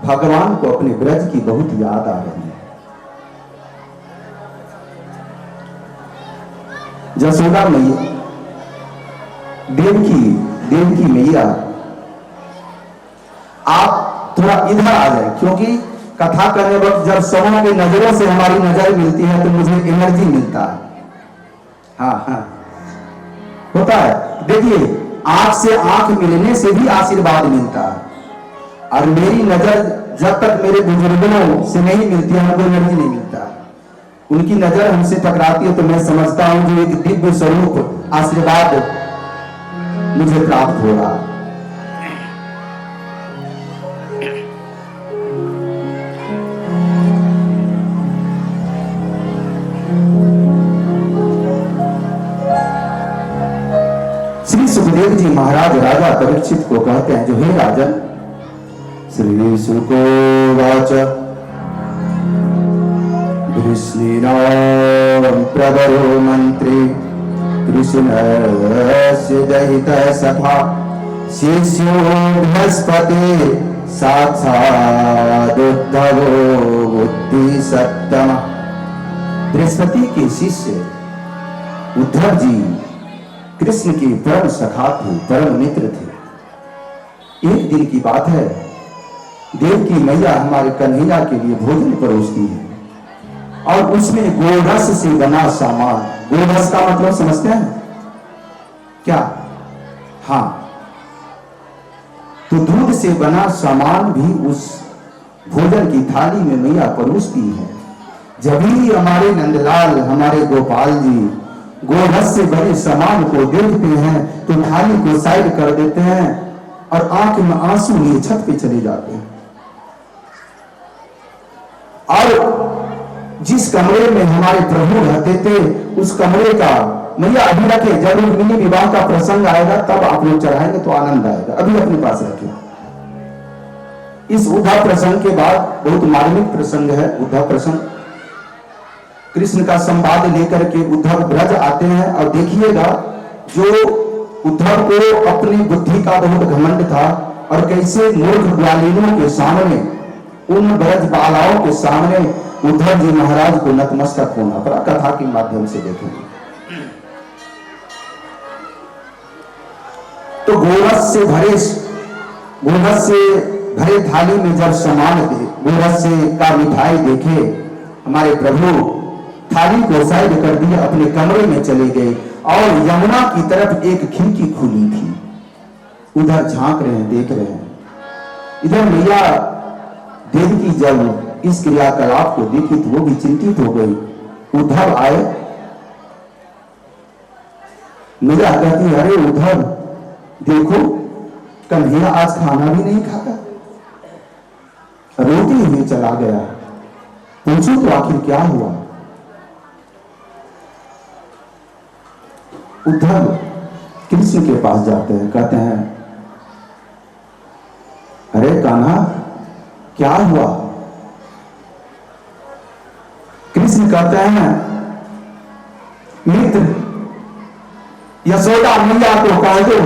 भगवान को अपने ब्रज की बहुत याद आ रही है। जसोदा मैया, देवकी मैया, आप थोड़ा इधर आ जाए, क्योंकि कथा करने वक्त जब सबों की नजरों से हमारी नजर मिलती है तो मुझे एनर्जी मिलता है। हाँ, होता है। देखिए, आंख से आंख मिलने से भी आशीर्वाद मिलता है, और मेरी नजर जब तक मेरे बुजुर्गों से नहीं मिलती है हमको एनर्जी नहीं मिलता। उनकी नजर हमसे टकराती है तो मैं समझता हूं जो एक दिव्य स्वरूप आशीर्वाद मुझे प्राप्त हो रहा है। श्री सुखदेव जी महाराज राजा परीक्षित को कहते हैं, जो हे राजन, श्री सुकोवाच कृष्णेन प्रवरो मंत्री कृष्णस्य दयितः सखा शिष्यो बृहस्पति साक्षात् उद्धवो बुद्धि सत्तम। बृहस्पति के शिष्य उद्धव जी कृष्ण के परम सखा थे, परम मित्र थे। एक दिन की बात है, देवकी मैया हमारे कन्हैया के लिए भोजन परोसती है और उसमें गोरस से बना सामान, गोरस का मतलब समझते हैं क्या? हाँ, तो दूध से बना सामान भी उस भोजन की थाली में मैया परोसती है। जब भी हमारे नंदलाल, हमारे गोपाल जी गोरस से बने सामान को देखते हैं तो थाली को साइड कर देते हैं और आंख में आंसू लिए छत पे चले जाते हैं। और जिस कमरे में हमारे प्रभु रहते थे उस कमरे का मैया अभी रखे, जब रुक्मिणी विवाह का प्रसंग आएगा तब आप लोग चढ़ाएंगे तो आनंद आएगा, अभी अपने पास रखे। इस उद्धव प्रसंग के बाद बहुत मार्मिक प्रसंग है उद्धव प्रसंग। कृष्ण का संवाद लेकर के उद्धव ब्रज आते हैं और देखिएगा, जो उद्धव को अपनी बुद्धि का बहुत घमंड था और कैसे मूर्ख ग्वालिनों के सामने, उन ब्रज बालाओं के सामने उद्धव जी महाराज को नतमस्तक होना पड़ा। कथा के माध्यम से देखेंगे तो गोरस से भरे थाली में जब सामान दे, गोरस से का मिठाई देखे हमारे प्रभु थाली को साइड कर दिए, अपने कमरे में चले गए और यमुना की तरफ एक खिड़की खुली थी, उधर झांक रहे हैं, देख रहे हैं। इधर मैया देवकी जब इस क्रियाकलाप को देखी तो वो भी चिंतित हो गई। उद्धव आए, मैया कहती, अरे उद्धव देखो, कन्हैया आज खाना भी नहीं खाया, रोटी हुए चला गया, पूछो तो आखिर क्या हुआ। उद्धव कृष्ण के पास जाते हैं, कहते हैं, अरे कान्हा क्या हुआ। कृष्ण कहते हैं, मित्र यशोदा मैया को कह दो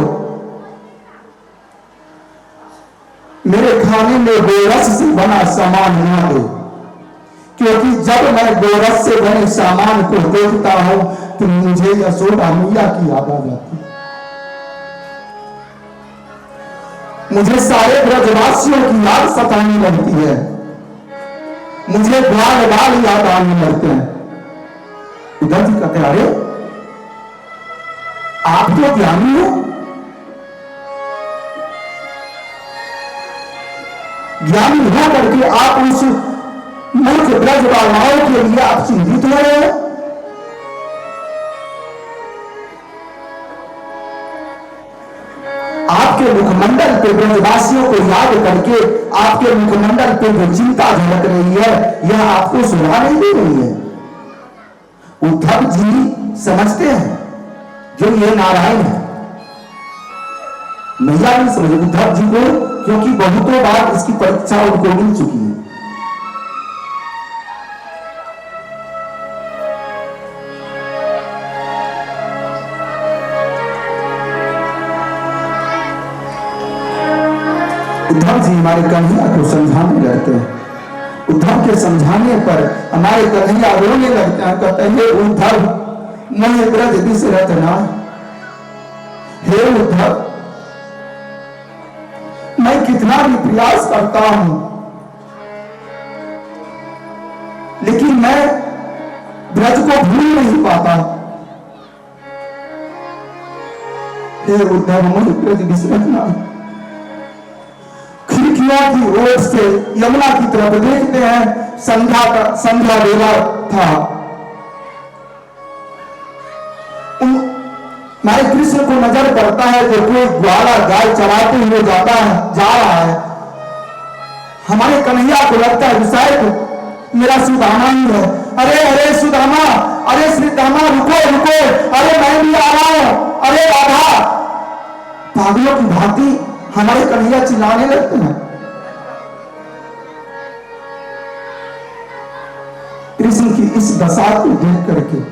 मेरे खाने में गोरस से बना सामान ना दे, क्योंकि जब मैं गोरस से बने सामान को देखता हूं तो मुझे यशोदा मैया की याद आ जाती है। मुझे सारे ब्रजवासियों की याद सताने लगती है, मुझे बाल बाल याद आने लगते हैं। उद्धव जी कहते, अरे आप तो ज्ञानी हो, ज्ञानी हो करके आप उस मूर्ख ब्रजबालाओं के लिए आप चिंतित हो रहे हैं। आपके मुखमंडल पे ब्रजवासियों को याद करके आपके मुखमंडल पे जो चिंता झलक रही है, यह आपको सुना नहीं दे रही है। उद्धव जी समझते हैं जो ये नारायण है, मैया नहीं समझ उद्धव जी को, क्योंकि बहुतों बार इसकी परीक्षा उनको मिल चुकी है। उद्धव जी हमारे कन्हैया को समझाने लगते हैं। उद्धव के समझाने पर हमारे कन्हैया रोने लगते हैं, कहते हैं हे उद्धव मैं ब्रज बिसरत ना, हे उद्धव मैं कितना भी प्रयास करता हूं लेकिन मैं ब्रज को भूल नहीं पाता। हे उद्धव मैं ब्रज बिसरत ना। खिड़कियों की ओर से यमुना की तरफ देखते हैं, संध्या वेला था। हमारे कृष्ण को नजर पड़ता है जो कोई ग्वाला गाय चराते हुए जा रहा है। हमारे कन्हैया को लगता है शायद मेरा सुदामा ही है। अरे अरे सुदामा, अरे श्रीदामा रुको रुको, अरे मैं भी आ रहा हूं, अरे राधा। पागलों की भांति हमारे कन्हैया चिल्लाने लगते हैं। कृष्ण की इस दशा को देख करके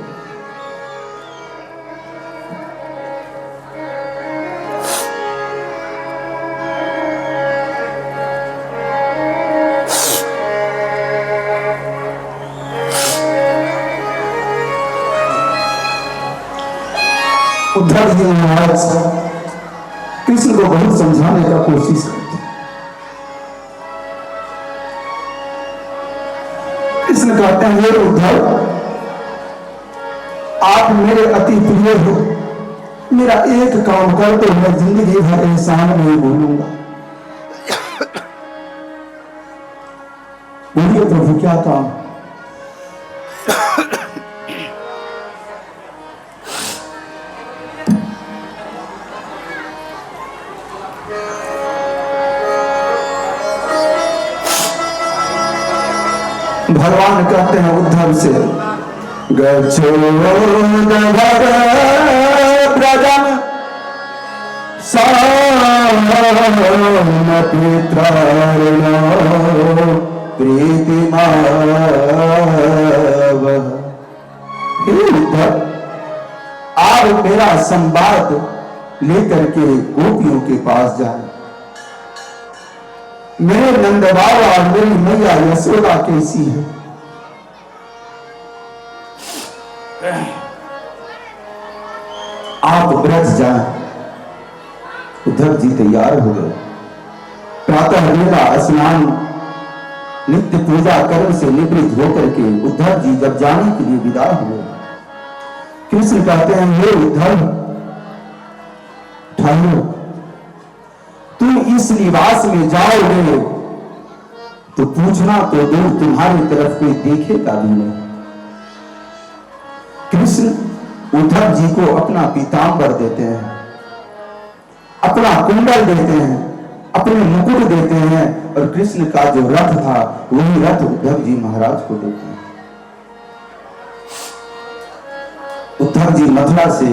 उद्धव जी महाराज कृष्ण को बहुत समझाने का कोशिश करते। कृष्ण कहते हैं हे उद्धव आप मेरे अति प्रिय हो, मेरा एक काम कर दो, मैं जिंदगी भर एहसान नहीं भूलूंगा। बोलिए प्रभु क्या काम? भगवान कहते हैं उद्धव से गच्छो ब्रजम प्रीतिमाव। हे उद्धव आप मेरा संवाद लेकर के गोपियों के पास जाए। मेरे नंद बाबा और मेरी मैया यशोदा कैसी है? आप ब्रज जाएं। उद्धव जी तैयार हो गए। प्रातः वेला स्नान नित्य पूजा कर्म से निवृत्त होकर के उद्धव जी जब जाने के लिए विदा हुए, कृष्ण कहते हैं हे उद्धव ठहरो, तुम इस निवास में जाओगे तो पूछना तो दूर तुम्हारी तरफ कोई देखेगा भी नहीं। कृष्ण उद्धव जी को अपना पीतांबर देते हैं, अपना कुंडल देते हैं, अपने मुकुट देते हैं और कृष्ण का जो रथ था वही रथ उद्धव जी महाराज को देते हैं। उद्धव जी मथुरा से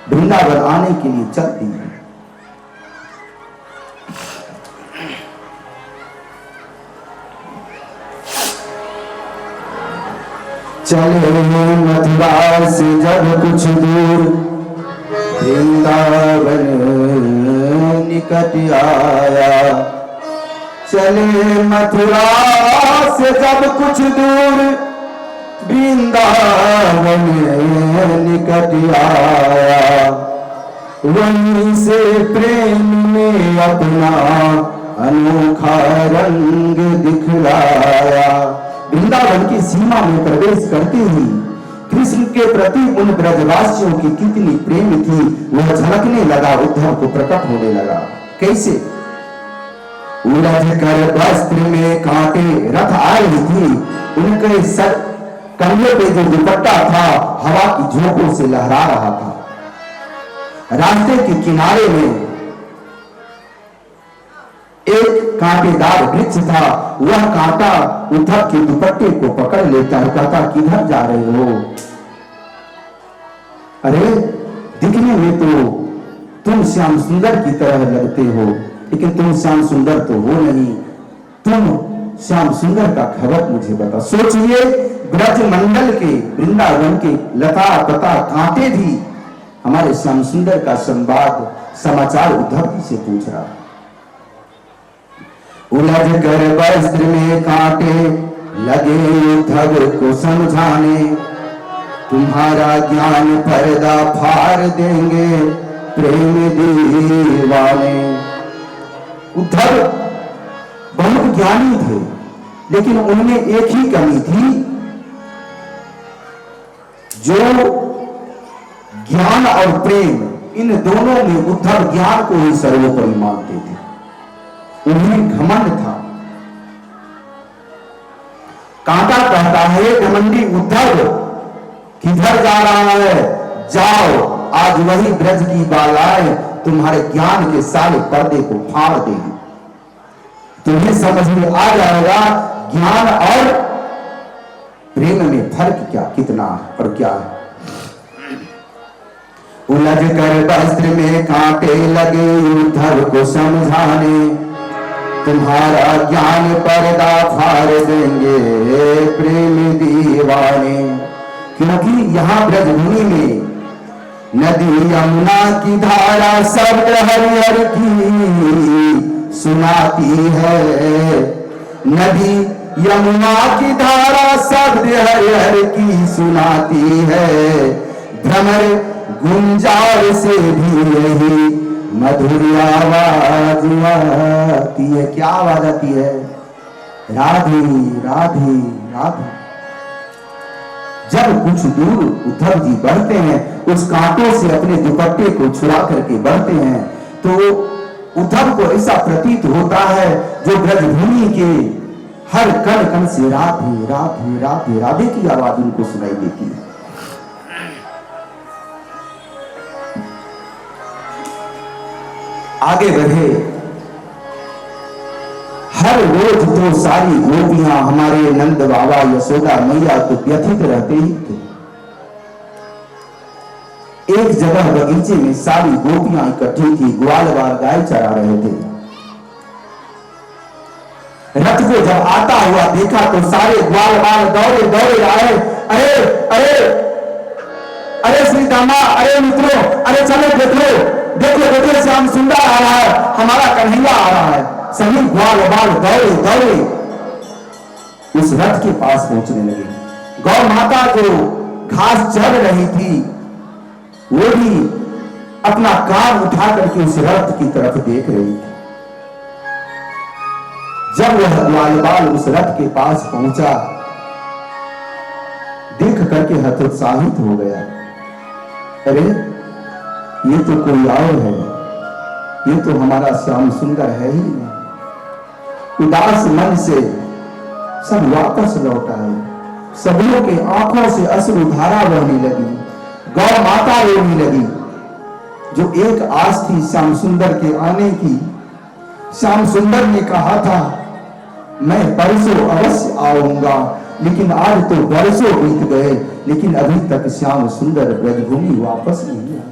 वृंदावन आने के लिए चल दिए। चले मथुरा से जब कुछ दूर वृंदावन निकट आया। चले मथुरा से जब कुछ दूर वृंदावन निकट आया। वहीं से प्रेम में अपना अनोखा रंग दिखलाया। वृंदावन की सीमा में प्रवेश करते ही कृष्ण के प्रति उन ब्रजवासियों की कितनी प्रेम थी वह झलकने लगा, उद्धव को प्रकट होने लगा। कैसे? उलझ कर वस्त्र में कांटे रथ आ रही थी, उनके सर कंधे पे जो दुपट्टा था हवा की झोंकों से लहरा रहा था। रास्ते के किनारे में एक कांटेदार वृक्ष था, वह कांटा उद्धव के दुपट्टे को पकड़ लेता है, कहता किधर जा रहे हो? अरे दिखने में तो तुम श्याम सुंदर की तरह लगते हो, लेकिन तुम श्याम सुंदर तो हो नहीं। तुम श्याम सुंदर का खबर मुझे बता। सोचिए ब्रज मंडल के वृंदावन के लता पता कांटे भी हमारे श्याम सुंदर का संवाद समाचार उद्धव जी से पूछ रहा। उलझ कर वस्त्र में कांटे लगे उद्धव को समझाने, तुम्हारा ज्ञान पर्दा फाड़ देंगे प्रेम दीवाने। उद्धव बहुत ज्ञानी थे, लेकिन उनमें एक ही कमी थी, जो ज्ञान और प्रेम, इन दोनों में उद्धव ज्ञान को ही सर्वोपरि मानते थे। उन्हें घमंड था। कांटा कहता है घमंडी उद्धव किधर जा रहा है, जाओ आज वही ब्रज की बालाएं तुम्हारे ज्ञान के सारे पर्दे को फाड़ देगी। तुम्हें समझ में आ जाएगा ज्ञान और प्रेम में फर्क क्या कितना और क्या है। उलझ कर वस्त्र में कांटे लगे उद्धव को समझाने, तुम्हारा ज्ञान पर्दा फाड़ देंगे प्रेम दीवाने। क्योंकि यहाँ ब्रजभूमि में नदी यमुना की धारा शब्द हरिहर की सुनाती है, नदी यमुना की धारा शब्द हरिहर की सुनाती है। भ्रमर गुंजार से भी यही मधुर आवाज आती है। क्या आवाज आती है? राधे राधे राधे। जब कुछ दूर उद्धव जी बढ़ते हैं, उस कांटों से अपने दुपट्टे को छुड़ा करके बढ़ते हैं, तो उद्धव को ऐसा प्रतीत होता है जो ब्रजभूमि के हर कण कण से राधे राधे राधे राधे की आवाज उनको सुनाई देती है। आगे बढ़े। हर रोज तो सारी गोपियां हमारे नंद बाबा यशोदा मैया तो व्यथित रहते ही थे। एक जगह बगीचे में सारी गोपियां इकट्ठी थी, ग्वाल बाल गाय चरा रहे थे। रथ को जब आता हुआ देखा तो सारे ग्वाल बाल दौड़े दौड़े आए। अरे अरे अरे श्री दामा, अरे मित्रों, अरे चलो देखो देखो देखो, श्याम सुंदर आ रहा है, हमारा कन्हैया आ रहा है। सभी ग्वाल बाल दौड़े दौड़े उस रथ के पास पहुंचने लगे। गौ माता जो घास चढ़ रही थी, वो भी अपना कान उठा करके उस रथ की तरफ देख रही थी। जब वह ग्वाल बाल उस रथ के पास पहुंचा, देख करके हतोत्साहित हो गया। अरे ये तो कोई और है, ये तो हमारा श्याम सुंदर है ही नहीं। उदास मन से सब वापस लौट आए। सभी के आंखों से अश्रुधारा बहने लगी, गौ माता रोने लगी। जो एक आस थी श्याम सुंदर के आने की, श्याम सुंदर ने कहा था मैं परसों अवश्य आऊंगा, लेकिन आज तो बरसों बीत गए, लेकिन अभी तक श्याम सुंदर ब्रजभूमि वापस नहीं आया।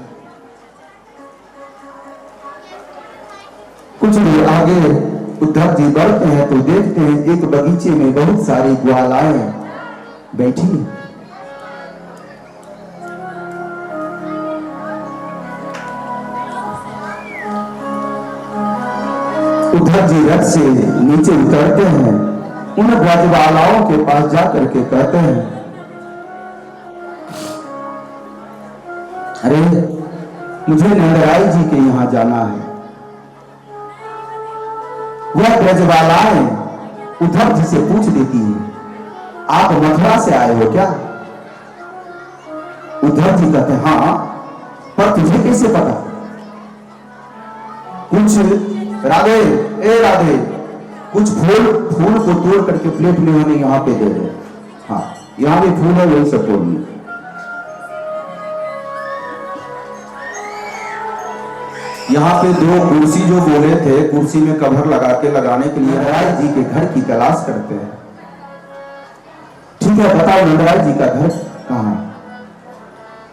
कुछ देर आगे उद्धव जी बढ़ते हैं तो देखते हैं एक बगीचे में बहुत सारी ग्वालाएं बैठी। उद्धव जी रथ से नीचे उतरते हैं, उन ब्रजबालाओं के पास जाकर के कहते हैं, अरे मुझे नंदराय जी के यहां जाना है। वह ब्रजबालाएं उद्धव जी से पूछ देती है, आप मथुरा से आए हो क्या? उद्धव जी कहते हैं हाँ, पर तुझे कैसे पता? कुछ राधे, ए राधे, कुछ फूल को तोड़ करके प्लेट में हमें यहाँ पे दे दो। हाँ, यहाँ भी फूल है, वही सब तोड़ लो। यहाँ पे दो कुर्सी जो बोले थे, कुर्सी में कवर लगा के लगाने के लिए नंदराय जी के घर की तलाश करते हैं। ठीक है, बताओ नंदराय जी का घर कहाँ है?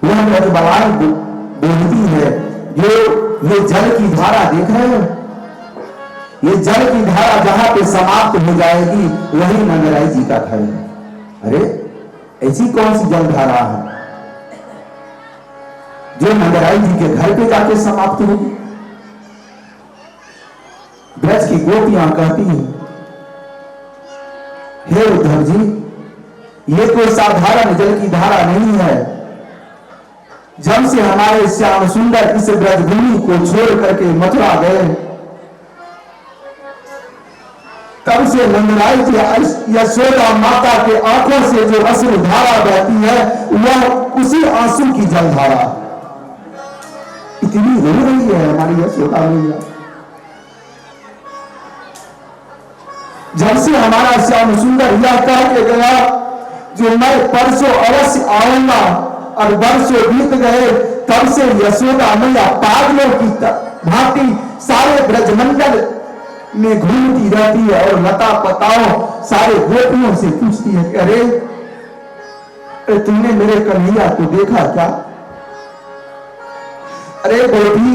वह ब्रजबालाएं बोलती है, ये जल की धारा देख रहे हो, ये जल की धारा जहां पे समाप्त हो जाएगी वही नंदराय जी का घर है। अरे ऐसी कौन सी जल धारा है जो नंदराय जी के घर पे जाके समाप्त होगी? ब्रज की गोपियां कहती हैं, हे उद्धव जी, ये कोई साधारण जल की धारा नहीं है। जब से हमारे श्याम सुंदर इस ब्रजभूमि को छोड़ करके मथुरा गए, तब से नंदराय जी यशोदा माता के आंखों से जो अश्रु धारा बहती है, वह उसी आंसू की जलधारा। इतनी रो रही है हमारी यशोदा मैया। जब से हमारा श्याम सुंदर यह कह के गया जो मैं परसों अवश्य आऊंगा, और वर्षों बीत गए, तब से यशोदा मैया पागलों की भांति सारे ब्रजमंडल में घूमती रहती है और लता पताओं सारे गोपियों से पूछती है, अरे तुमने मेरे कन्हैया को देखा क्या? अरे गोपी,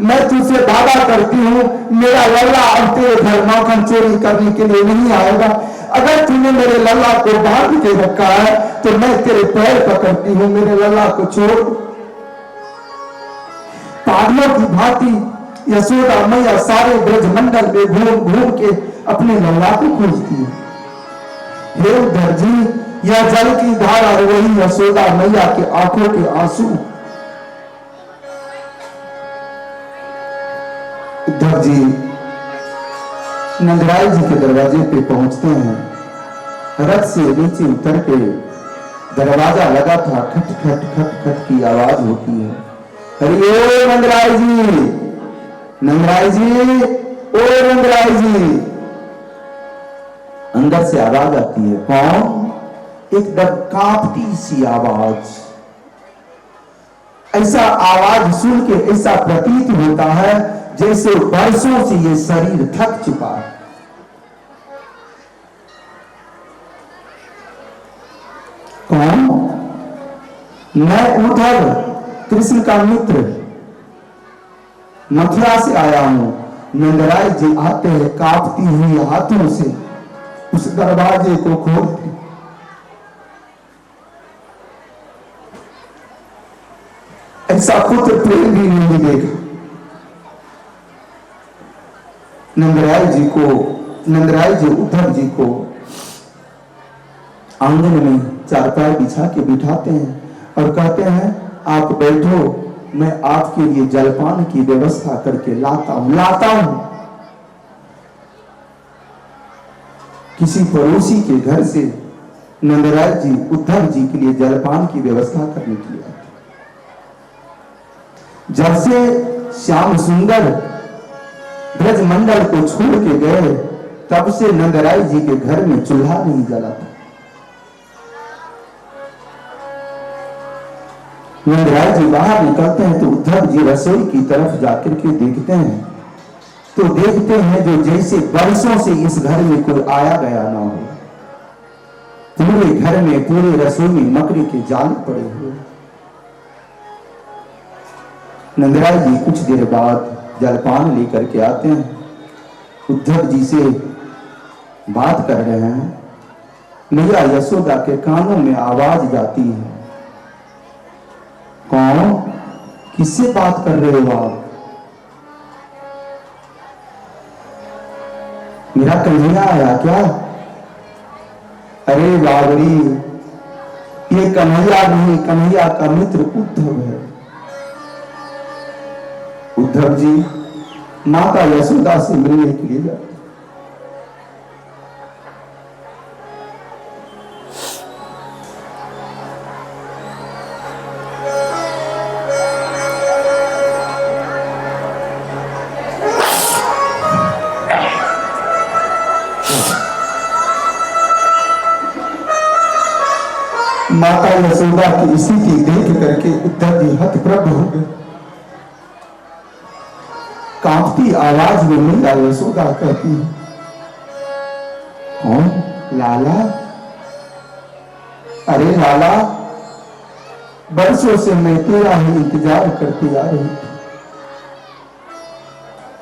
मैं तुझसे वादा करती हूं, मेरा लल्ला अब तेरे घर माखन चोरी करने के लिए नहीं आएगा। अगर तूने मेरे लल्ला को बांध के रखा है तो मैं तेरे पैर पकड़ती हूं, मेरे लल्ला को छोड़। पागलों की भांति यशोदा मैया सारे ब्रजमंडल में घूम घूम के अपने लल्ला को खोजती है। हे उद्धव जी, यह जल की धारा वही यशोदा मैया के आंखों के आंसू। उद्धव जी नंदराय जी के दरवाजे पे पहुंचते हैं। रथ से नीचे उतर के दरवाजा लगा था, खट खट खट खट की आवाज होती है। अरे ओ नंदराय जी, नंदराय जी, ओ नंदराय जी। अंदर से आवाज आती है, कौन? एकदम कांपती सी आवाज। ऐसा आवाज सुन के ऐसा प्रतीत होता है जैसे वर्षों से ये शरीर थक चुका है। कौन? मैं उद्धव, कृष्ण का मित्र, मथुरा से आया हूं। नंदराय जी आते हैं कांपती हुई हाथों से उस दरवाजे को खोलते। ऐसा पुत्र प्रेम भी नहीं देखा। नंदराय जी उद्धव जी को आंगन में चारपाई बिछा के बिठाते हैं और कहते हैं, आप बैठो, मैं आपके लिए जलपान की व्यवस्था करके लाता हूं। किसी पड़ोसी के घर से नंदराय जी उद्धव जी के लिए जलपान की व्यवस्था करने के लिए आते। जब से श्याम सुंदर ब्रजमंडल को छोड़ के गए, तब से नंदराय जी के घर में चूल्हा नहीं जला था। नंदराय जी बाहर निकलते हैं तो उद्धव जी रसोई की तरफ जाकर के देखते हैं, तो देखते हैं जो जैसे वर्षों से इस घर में कोई आया गया ना हो। पूरे घर में, पूरे रसोई में मकड़ी के जाल पड़े हुए। नंदराय जी कुछ देर बाद जलपान लेकर के आते हैं, उद्धव जी से बात कर रहे हैं। मैया यशोदा के कानों में आवाज जाती है, कौन? किससे बात कर रहे हो आप? मेरा कन्हैया आया क्या? अरे बाबरी, ये कन्हैया नहीं, कन्हैया का मित्र उद्धव है। उद्धव जी माता यशोदा से मिलने के लिए जाते। माता यशोदा की स्थिति देख करके उद्धव जी हतप्रभ हो गए। कांपती आवाज में मैया यशोदा कहती है, कौन? लाला? अरे लाला, बरसों से मैं तेरा ही इंतजार करती आ रही थी।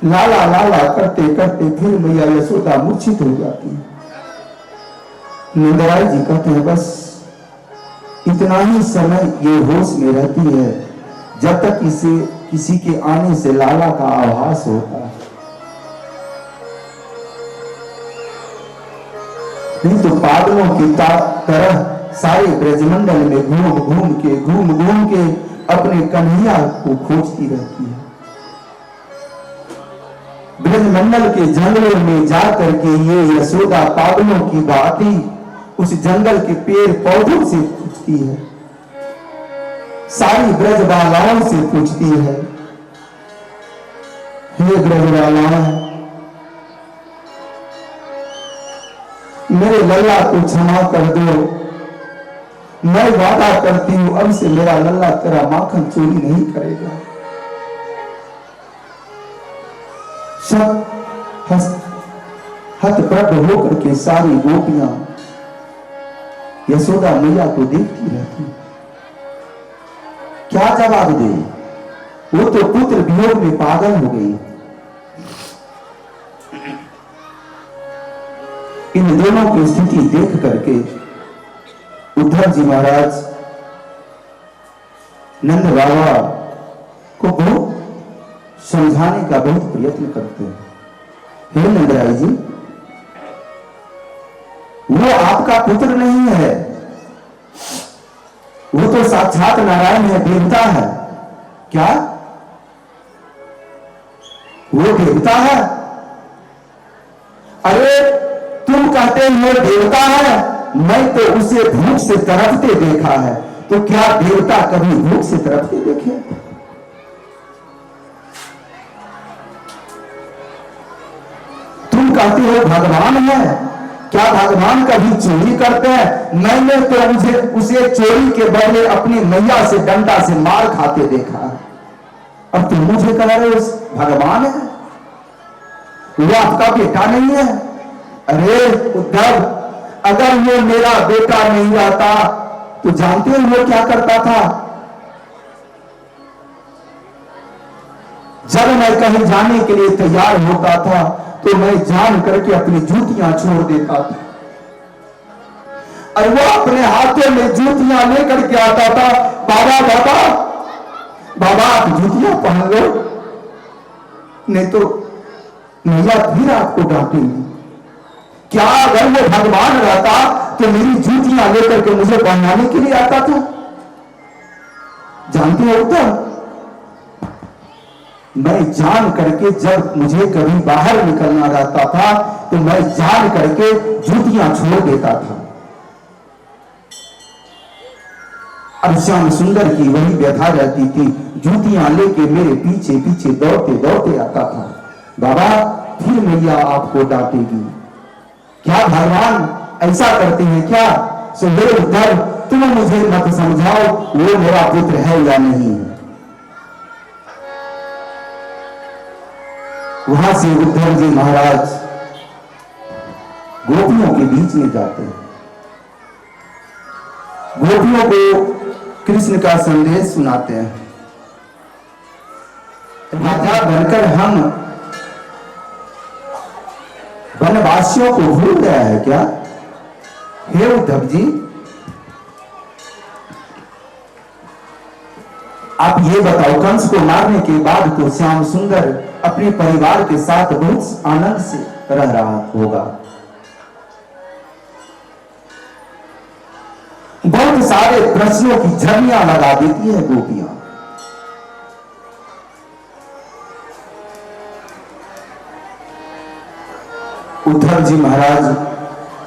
लाला लाला करते करते फिर मैया यशोदा मूर्छित हो जाती है। नंदराय जी कहते हैं, बस इतना ही समय ये होश में रहती है जब तक इसे किसी के आने से लाला का आभास होता है। नहीं तो पागलों की तरह सारे ब्रजमंडल में घूम घूम के अपने कन्हैया को खोजती रहती है। ब्रजमंडल के जंगलों में जाकर के ये यशोदा पागलों की भांति उस जंगल के पेड़ पौधों से पूछती है, सारी ब्रजबालाओं से पूछती है, हे ब्रजबालाओं, मेरे लल्ला को क्षमा कर दो, मैं वादा करती हूं अब से मेरा लल्ला तेरा माखन चोरी नहीं करेगा। सब हतप्रभ होकर के सारी गोपियां यशोदा मैया को देखती रहती, क्या जवाब दे? वो तो पुत्र वियोग में पागल हो गई। इन दोनों की स्थिति देख करके उद्धव जी महाराज नंद बाबा को बहुत समझाने का बहुत प्रयत्न करते हैं। हे नंदराय जी, वो आपका पुत्र नहीं है, वो तो साक्षात नारायण है, देवता है। क्या वो देवता है? अरे तुम कहते हो देवता है, मैं तो उसे भूख से तड़पते देखा है, तो क्या देवता कभी भूख से तड़पते देखे? तुम कहते हो भगवान है, क्या भगवान कभी चोरी करते हैं? मैंने तो उसे चोरी के बदले अपनी मैया से डंडा से मार खाते देखा। अब तुम मुझे कह रहे हो भगवान है, वो आपका बेटा नहीं है? अरे उद्धव, अगर वो मेरा बेटा नहीं रहता तो जानते हो वो क्या करता था? जब मैं कहीं जाने के लिए तैयार होता था तो मैं जान करके अपनी जूतियां छोड़ देता था, और वो अपने हाथों में जूतियां लेकर के आता था। बाबा बाबा बाबा, आप जूतियां पहन लो, नहीं तो मैया फिर आपको डांटेंगी। क्या अगर वो भगवान रहता तो मेरी जूतियां लेकर के मुझे पहनाने के लिए आता था? जानते हो तो मैं जान करके, जब मुझे कभी बाहर निकलना रहता था तो मैं जान करके जूतियां छोड़ देता था। अब श्याम सुंदर की वही व्यथा रहती थी, जूतियां लेके मेरे पीछे पीछे दौड़ते दौड़ते आता था। बाबा फिर मैया आपको डांटेगी। क्या भगवान ऐसा करते हैं क्या? सो हे उद्धव, तुम मुझे मत समझाओ वो मेरा पुत्र है या नहीं। वहां से उद्धव जी महाराज गोपियों के बीच में जाते हैं, गोपियों को कृष्ण का संदेश सुनाते हैं। राजा बनकर हम वनवासियों को भूल गया है क्या? हे उद्धव जी, आप ये बताओ, कंस को मारने के बाद तो श्याम सुंदर अपने परिवार के साथ बहुत आनंद से रह रहा होगा। बहुत सारे प्रश्नों की झड़ियां लगा देती है गोपियां। उद्धव जी महाराज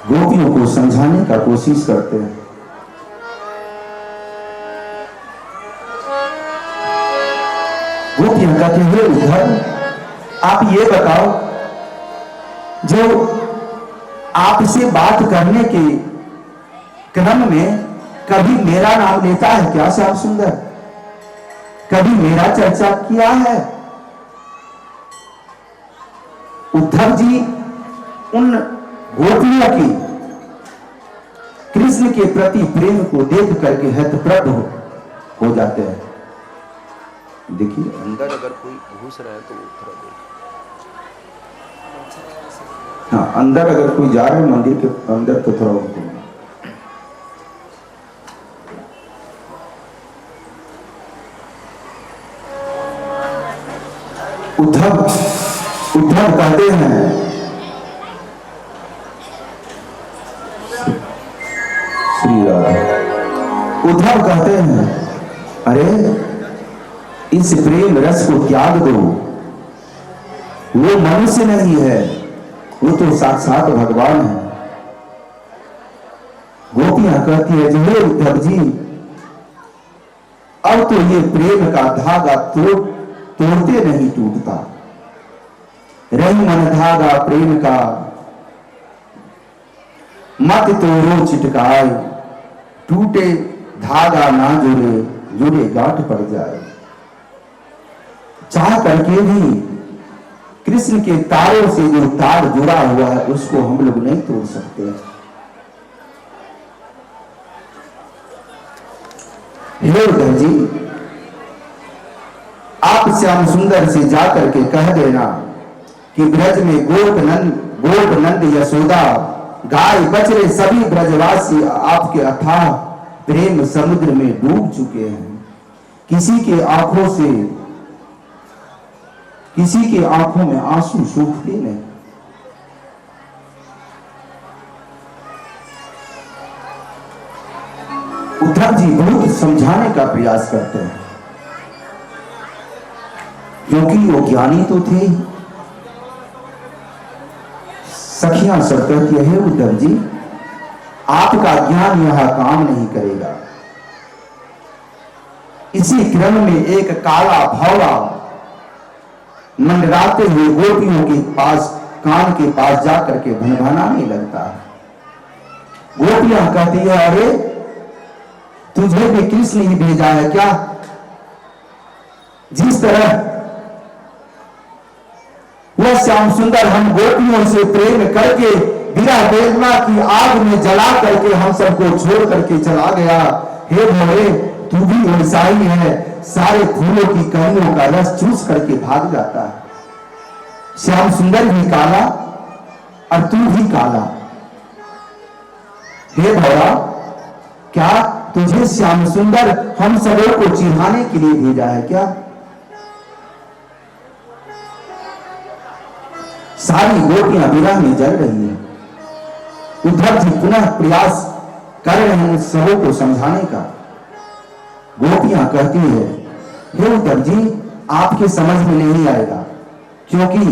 गोपियों को समझाने का कोशिश करते हैं। गोपियां कहते हैं, उद्धव आप ये बताओ, जो आपसे बात करने के क्रम में कभी मेरा नाम लेता है क्या श्याम सुंदर? कभी मेरा चर्चा किया है? उद्धव जी उन गोपियों की कृष्ण के प्रति प्रेम को देख करके हतप्रभ हो जाते हैं। देखिए, अंदर अगर कोई घुस रहा है तो वो थोड़ा देख। हाँ, अंदर अगर कोई जा रहा है मंदिर के अंदर तो थोड़ा उनको। उद्धव कहते हैं, श्री राधा। उद्धव कहते हैं अरे इस प्रेम रस को त्याग दो, वो मनुष्य नहीं है, वो तो साक्षात भगवान है। गोपियां कहती है हे उद्धव जी, अब तो ये प्रेम का धागा तोड़ते नहीं टूटता, रही मन धागा प्रेम का, मत तोड़ो चिटकाए, टूटे धागा ना जुड़े, जुड़े गांठ पड़ जाए। चाह करके भी कृष्ण के तारों से जो तार जुड़ा हुआ है उसको हम लोग नहीं तोड़ सकते। हे उद्धव जी, आप श्याम सुंदर से जाकर के कह देना कि ब्रज में गोप नंद यशोदा गाय बछड़े सभी ब्रजवासी आपके अथाह प्रेम समुद्र में डूब चुके हैं। किसी के आंखों में आंसू सूखते नहीं। उद्धव जी बहुत समझाने का प्रयास करते हैं, क्योंकि वो ज्ञानी तो थे। सखियां सब कहती है उद्धव जी, आपका ज्ञान यहां काम नहीं करेगा। इसी क्रम में एक काला भौरा मंडराते हुए गोपियों के पास कान के पास जाकर के भनभनाने लगता है। गोपियां कहती है अरे तुझे भी कृष्ण ही भेजा है क्या? जिस तरह वह श्याम सुंदर हम गोपियों से प्रेम करके विरह वेदना की आग में जला करके हम सबको छोड़ करके चला गया, हे भोले तू भी वैसा ही है, सारे फूलों की कलियों का रस चूस करके भाग जाता है। श्याम सुंदर भी काला और तू भी काला। हे भोला, क्या तुझे श्याम सुंदर हम सबों को चिढ़ाने के लिए भेजा है क्या? सारी गोपियां विरह में जल रही है। उद्धव जी पुनः प्रयास कर रहे हैं सबों को समझाने का। गोपियां कहती है हे उद्धव जी, आपके समझ में नहीं आएगा, क्योंकि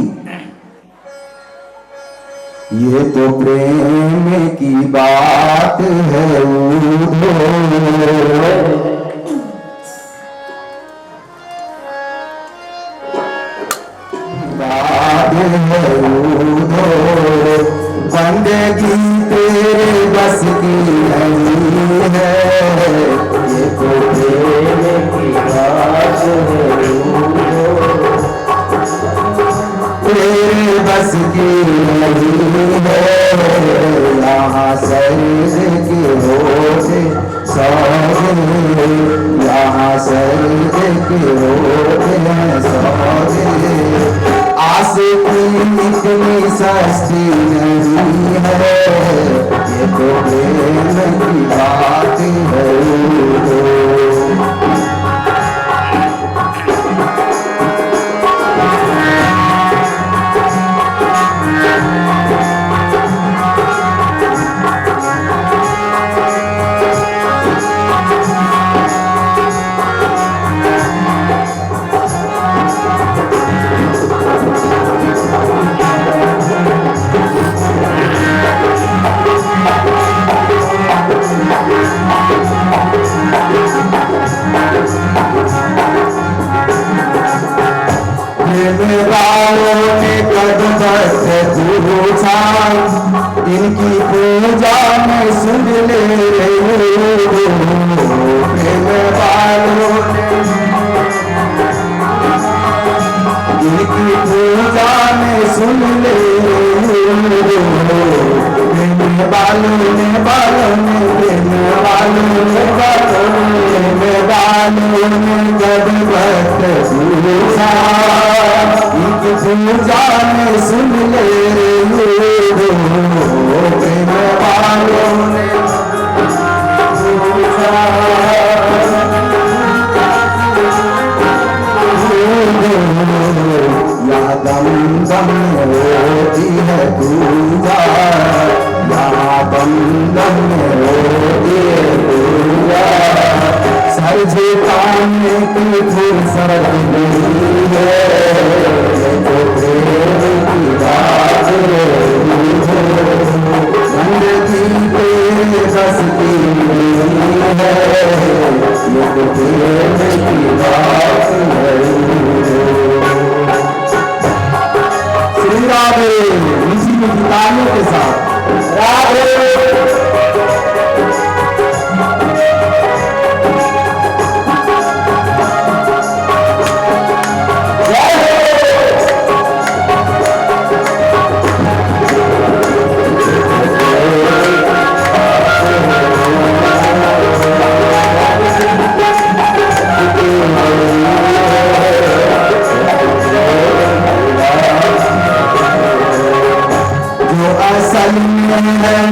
ये तो प्रेम की बात है बंदगी तेरे बस की नहीं है, ये तो प्रेम की बात है तेरे बस की नहीं है। यहाँ सर्द की होते सौदे, यहाँ सर्द की होते हैं सौदे, आस की इतनी सस्ती नहीं है, ये तो प्रेम की बात है। इनकी पूजा में सुन ले प्रेम वालों ने, इनकी पूजा में सुन ले प्रेम वालों ने, प्रेम वालों ने जब भक्त पूजा, इनकी पूजा में सुन ले प्रेम वालों ने पूजा। यहाँ दम दम होती है पूजा, यहाँ दम दम होती मुझे पाने की फुर्सत नहीं है, तो प्रेम की बात रही है, जिंदगी तेरे बस की नहीं है, ये तो प्रेम की बात रही है। श्री राधे मीठी मीठी तालियों के साथ राधे।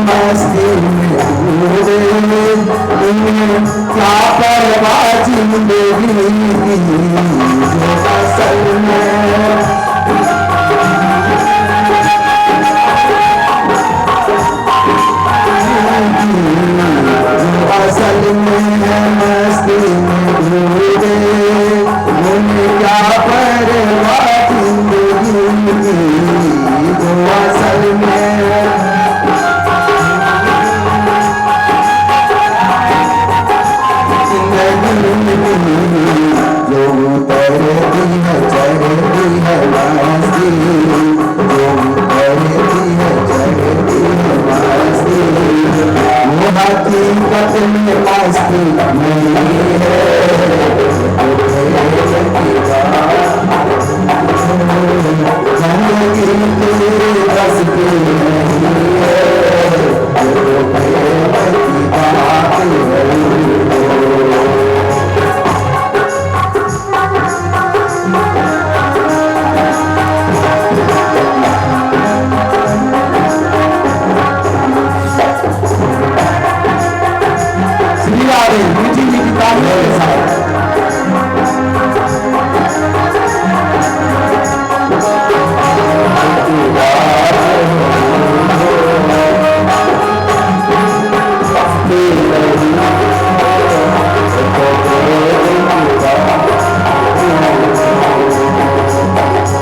मस्ती में क्या परवाह जिंदगी की, जो असल में मस्ती में डूबे, क्या परवाह जिंदगी की, जो असल में जो उतरती है चढ़ती है मस्ती, जो उतरती है चढ़ती है मस्ती, वो हकीकत में मस्ती नहीं है, जिंदगी तेरे बस की नहीं है, जो प्रेम की बात है। मीठी मीठी तालियों के साथ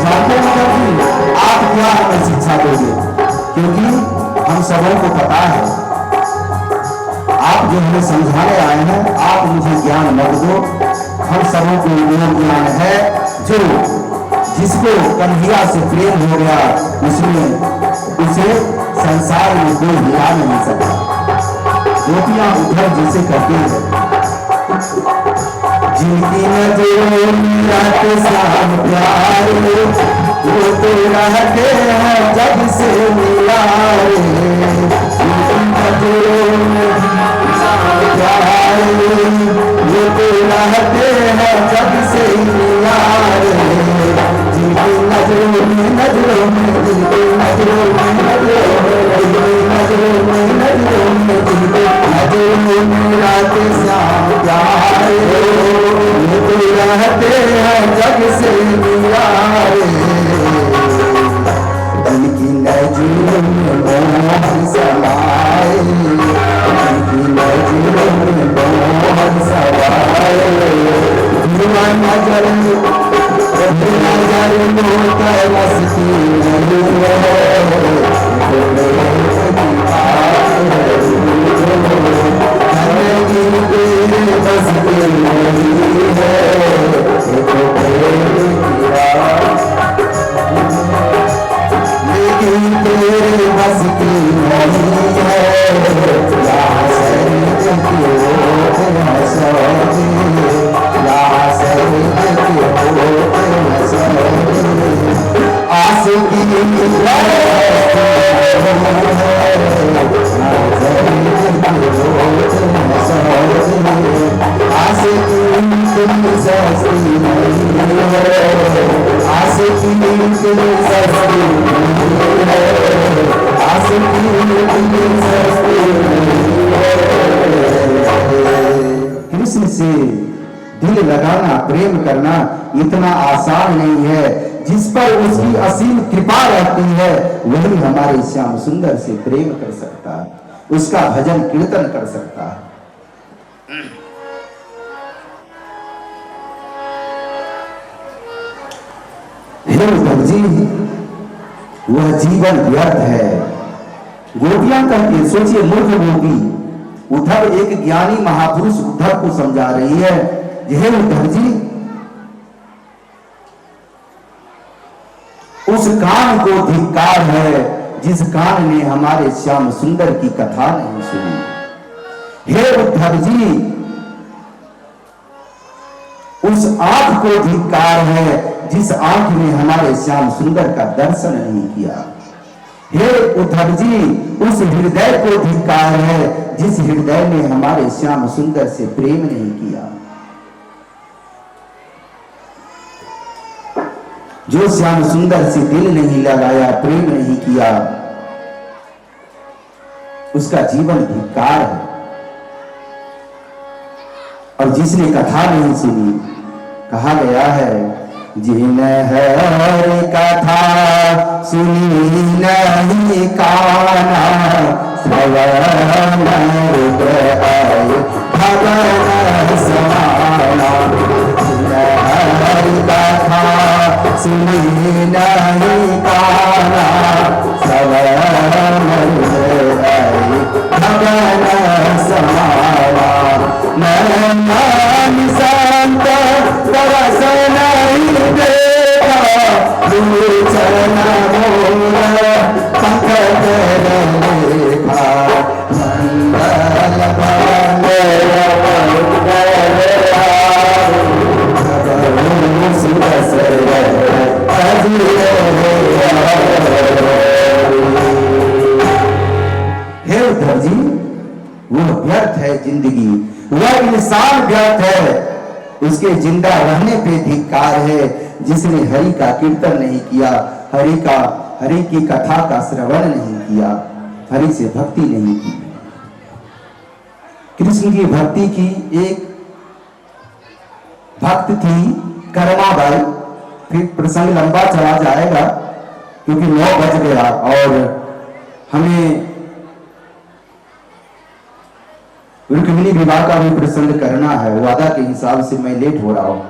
जानते हैं आप क्या हमें शिक्षा दोगे, क्योंकि हम सबों को पता है आप जो हमें समझाने आए हैं, आप मुझे ज्ञान मत दो, हम सबों को वो ज्ञान है जो जिसको कन्हैया से प्रेम हो गया उसमें उसे संसार में कोई हिला नहीं सकता। गोपियां उधर जैसे कहती हैं, जिनकी नजरों में रहते श्याम प्यारे, वो तो रहते हैं जग से निरारे, जिनकी नजरों में प्यारे, वो तो रहते हैं जग से निरारे, जिनकी नजरों में जिनकी नजरों में रहते श्याम प्यारे, वो तो रहते हैं जग से निरारे, उनकी नजरों में मोहन समाए, उनकी नजरों में मोहन समाए, नजर मोकर मस्ती नहीं है, बस नहीं है, लेकिन तेरे बस की नहीं है, कृष्ण से दिल लगाना, प्रेम करना इतना आसान नहीं है। जिस पर उसकी असीम कृपा रहती है वही हमारे श्याम सुंदर से प्रेम कर सकता है, उसका भजन कीर्तन कर सकता है। हे उद्धव जी, वह जीवन व्यर्थ है। गोपियां कहती है, सोचिए मूर्ख गोपी उद्धव, एक ज्ञानी महापुरुष उद्धव को समझा रही है, हे उद्धव जी, उस कान को धिक्कार है जिस कान ने हमारे श्याम सुंदर की कथा नहीं सुनी। हे उद्धव जी, उस आंख को धिक्कार है जिस आंख ने हमारे श्याम सुंदर का दर्शन नहीं किया। हे उद्धव जी, उस हृदय को धिक्कार है जिस हृदय ने हमारे श्याम सुंदर से प्रेम नहीं किया। जो श्याम सुंदर से दिल नहीं लगाया, प्रेम नहीं किया, उसका जीवन धिक्कार है। और जिसने कथा नहीं सुनी, कहा गया है, जिन हरि कथा सुनी नहीं काना, श्रवण हृदय भवन समाना। जिन हरि कथा सुनी नहीं काना, श्रवण हृदय भवन समाना। मन संत तरस नहीं देखा, लोचन मोर पंकज लेखा। मंगल हे उद्धव जी, वह व्यर्थ है जिंदगी, वह इंसान व्यर्थ है, उसके जिंदा रहने पे धिक्कार है जिसने हरि का कीर्तन नहीं किया, हरि की कथा का श्रवण नहीं किया, हरि से भक्ति नहीं की। कृष्ण की भक्ति की एक भक्त थी कर्माबाई। फिर प्रसंग लंबा चला जाएगा क्योंकि 9 बज गया और हमें रुक्मिणी विवाह का भी प्रसंग करना है। वादा के हिसाब से मैं लेट हो रहा हूं,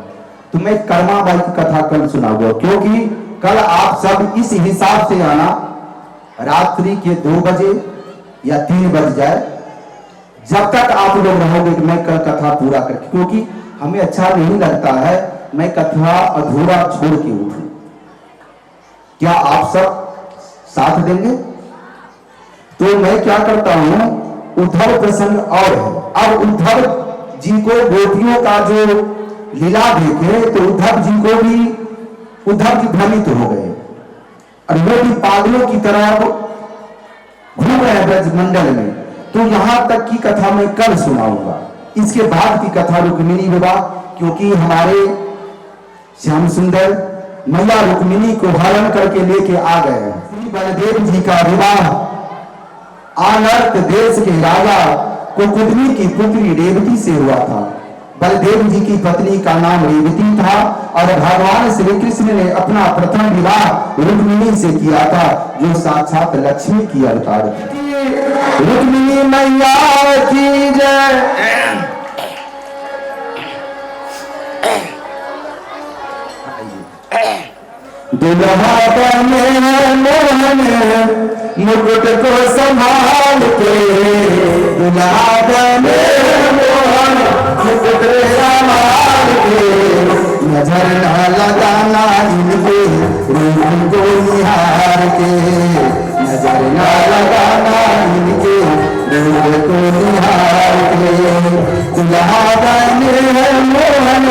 तो मैं कर्माबाई की कथा कल सुनाऊंगा, क्योंकि कल आप सब इस हिसाब से आना, रात्रि के 2 बजे या 3 बज जाए, जब तक आप लोग रहोगे कि मैं कल कथा पूरा कर, क्योंकि हमें अच्छा नहीं लगता है मैं कथा अधूरा छोड़ के उठूं। क्या आप सब साथ देंगे? तो मैं क्या करता हूं, उद्धव प्रसंग और है। अब उद्धव जी को गोपियों का जो लीला देखे तो उद्धव जी भ्रमित हो गए और वो भी पागलों की तरह घूम रहे ब्रज मंडल में। तो यहां तक की कथा मैं कल सुनाऊंगा, इसके बाद की कथा रुक्मिणी विवाह, क्योंकि हमारे श्याम सुंदर मैया रुक्मिणी को हरण करके लेके आ गए हैं। श्री बलदेव जी का विवाह आनर्त देश के राजा कुकुदनी की पुत्री रेवती से हुआ था। बलदेव जी की पत्नी का नाम रेवती था और भगवान श्री कृष्ण ने अपना प्रथम विवाह रुक्मिणी से किया था, जो साक्षात लक्ष्मी की अवतार थी। रुक्मिणी मैया की जय। दुल्हा बने मोहन मुकुट को संभाल के, दुल्हा बने मोहन मुकुट संभाल के, नजर न लगाना इनके रूप को निहार के, नजर न लगाना इनके रूप को निहार के। दुल्हा बने मोहन,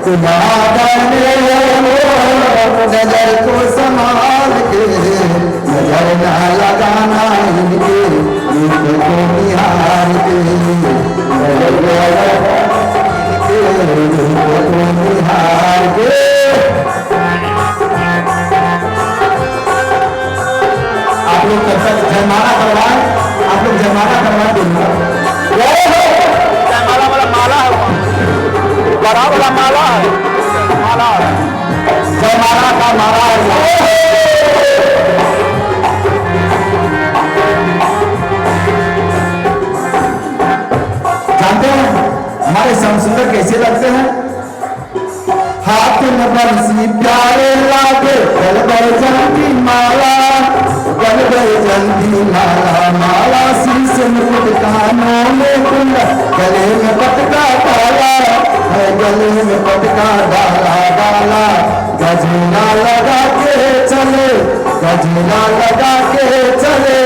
दुल्हा बने मोहन, नजर को संभाल के, नजर न लगाना इनके रूप को निहार के, नजर न लगाना इनके रूप को निहार के। आप लोग जयमाला करवाएं, आप लोग जयमाला करवा देंगे। जयमाला वाला माला है, बड़ा वाला माला है, माला है, जयमाला का माला है। जानते हैं हमारे श्याम सुंदर कैसे लगते हैं? हाथ में बंसी प्यारे लागे गल बैजन की माला, गल बैजन की माला, माला शीश मुकुट कानों में कुंडा, गले में पटका डाला है, गले में पटका डाला डाला, गजरा लगा के चले, गजरा लगा के चले,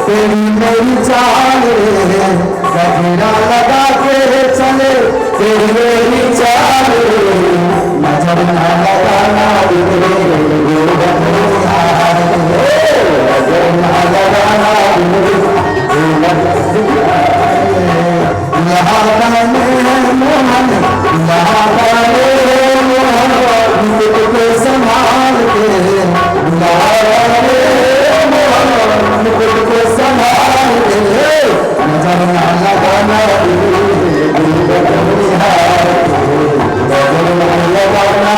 तेरी मेरी चाल रे, गजरा लगा के चले, तेरी मेरी चाल रे, नजर ना लगाना रे, नजर ना लगाना रे, यहाँ बने मोहन, यहाँ बने मोहन, मुकुट को संभाल के, यहाँ बने मोहन, मुकुट को संभाल के, नजर ना लगाना रे, नजर ना लगाना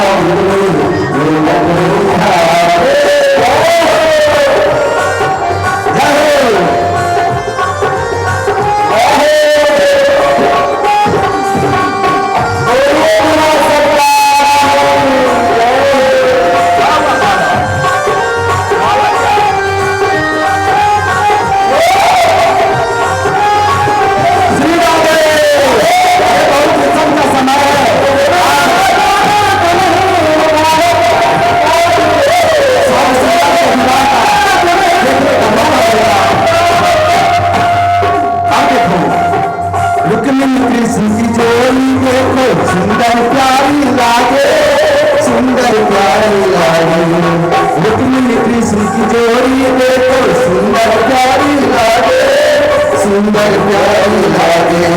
सुंदर प्यारी लागे,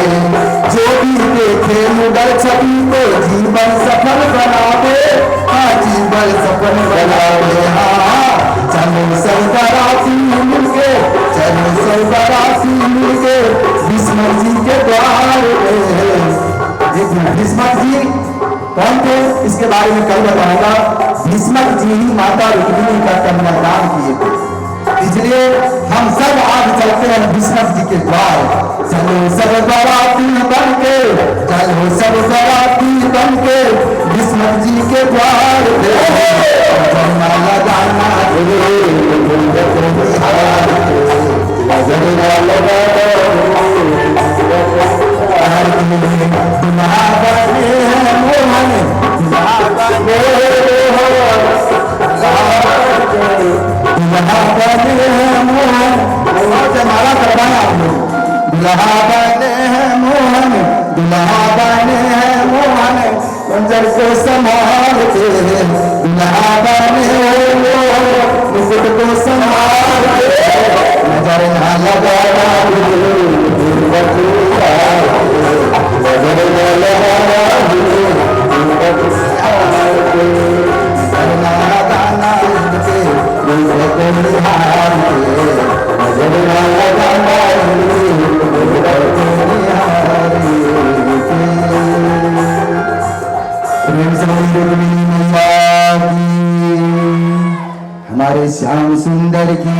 जो भी देखे मुगल छवि को जीवन सफल बना दे, हाँ जीवन सफल बना दे, हाँ चलो सब बराती मिलके, चलो सब बराती मिलके भीष्म जी के द्वार पे। भीष्म जी कौन थे इसके बारे में कल बताऊंगा। भीष्म जी ही माता रुक्मिणी का कन्यादान किए थे, इसलिए हम सब आज चलते हैं भीष्म जी के द्वार। चलो सब बराती बन के, चलो सब बराती बन के भीष्म जी के द्वार पे जन्मा लगाना दुल्हा बने हैं मोहन, दुल्हा बने दुल्हा बने हैं मोहन, माला करवाए आप लोग। दुल्हा बने हैं मोहन, दुल्हा बने हैं मोहन, मंजर को संभाल के, दुल्हा बने हैं मोहन, मुकुट को संभाल के, नजर ना लगाना नजर ना लगाना हमारे श्याम सुंदर की